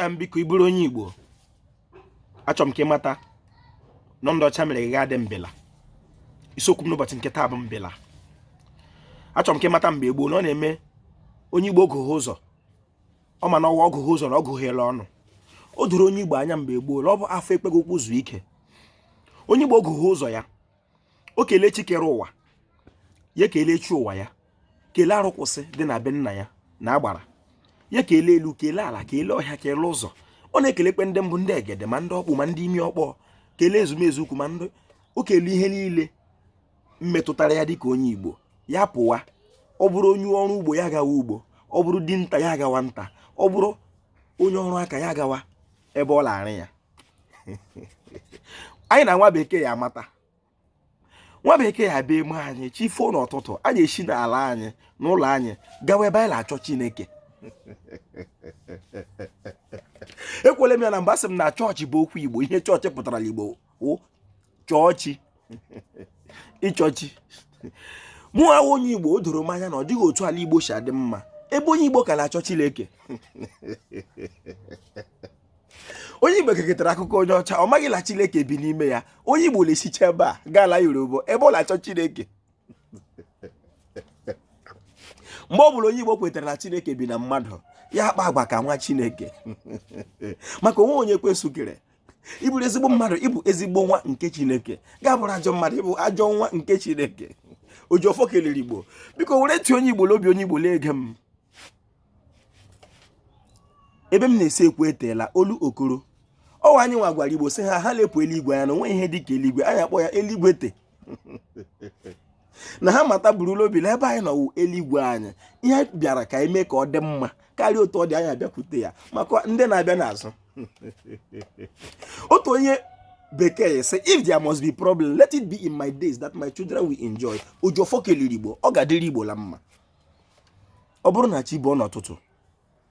nna m biko iburu onye Igbo achọm ka ịmata nọ ndị ọcha mere gị adị Mbịla isiokwu m n'ụbọchị nke taa bụ Mbịla. Achọm ka ịmata mgbe gboo na ọ na-eme onye Igbo gụghị ụzọ ọ ma na ọwa ọgụghị ụzọ na ọ gụghịela ọnụ. O doro onye Igbo anya mgbe gboo na ọ bụ afọ ekpego okwu zuo ike. Onye Igbo gụghị ụzọ ya o kelee chi kere ụwa ya kelee chi ụwa ya kelee arụkwụsị dị na be nna ya na agbara ya kelee elu kelee ala kelee ọhịa kelee ụzọ. Ọ na-ekelekwe ndị mbụ ndị egede ma ndị ọkpụ ma ndị imi ọkpọ kelee ezumezu ukwu ma ndị o kelee ihe niile mmetụtara ya dịka onye Igbo ya pụwa. Ọ bụrụ onye ọrụ ugbo ya gawa ugbo, ọ bụrụ dinta ya gawa nta, ọ bụrụ onye ọrụ aka ya gawa ebe ọ larị ya. Anyị na nwa bekee ya amata, nwa bekee ya bịa eme anyị chifo n'ụtụtụ anyị esi n'ala anyị n'ụlọ anyị gawa ebe anyị na-achọ Chineke. Ekwele m ya na mgbe asị m na chọọchị bụ okwu Igbo, ihe chọọchị pụtara n'Igbo wụ chọọchị ịchọchi. Mụ ahụ onye Igbo o doro m anya na ọ dịghị otu ala Igbo si adị mma ebe onye Igbo ka na-achọ Chineke. Onye Igbo keketara akụkọ onye ọcha ọ maghị la Chineke bi n'ime ya. Onye Igbo na-esicha ebe a gaa ala Yoruba ebe ọ na-achọ Chineke. Mgbe ọ bụla onye Igbo kwetara na Chineke bi na mmadụ ya akpa agba ka nwa Chineke. Maka onwe onye kwesukere ịbụrụ ezigbo mmadụ ịbụ ezigbo nwa nke Chineke, ga-abụrụ ajọ mmadụ ịbụ ajọ nwa nke Chineke. Ojofo kelere Igbo biko were ti onye Igbo lobi onye Igbo lee m. Ebe m na-esi ekwu eteela olu okoro ọwa anyị nwa gwara Igbo sị ha lepụ eluigwe anya na onwe ihe dịka eluigwe anyị akpọ ya eluigwe te. Na ha mata burula obi na ebe anyị nọwụ eluigwe anyị ihe bịara ka eme ka ọ dị mma karịa otu ọ dị anyị abịakwute ya maka ndị na-abịa n'azụ. Otu onye bekee say if there must be problem let it be in my days that my children will enjoy. Ojofo kelere Igbo ọ ga-adịrị Igbo la mma. Ọ bụrụ na chi bụ n'ụtụtụ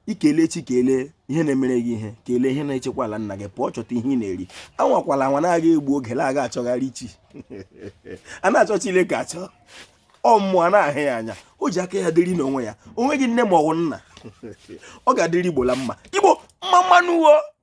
ikele chi kelee ihe na-emere gị ihe kelee ihe na-echekwa ala nna gị pụọ chọta ihe ị na-eri. Anwakwala anwa na-aga egbu oge na-aga achọgharị chi a na-achọ Chineke achọ ọ mmụọ na-ahụ ya anya o ji aka ya dịrị n'onwe ya onwe gị nne ma ọ bụ nna ọ ga-adịrị Igbo la mma. Igbo Mmamma n'uwo.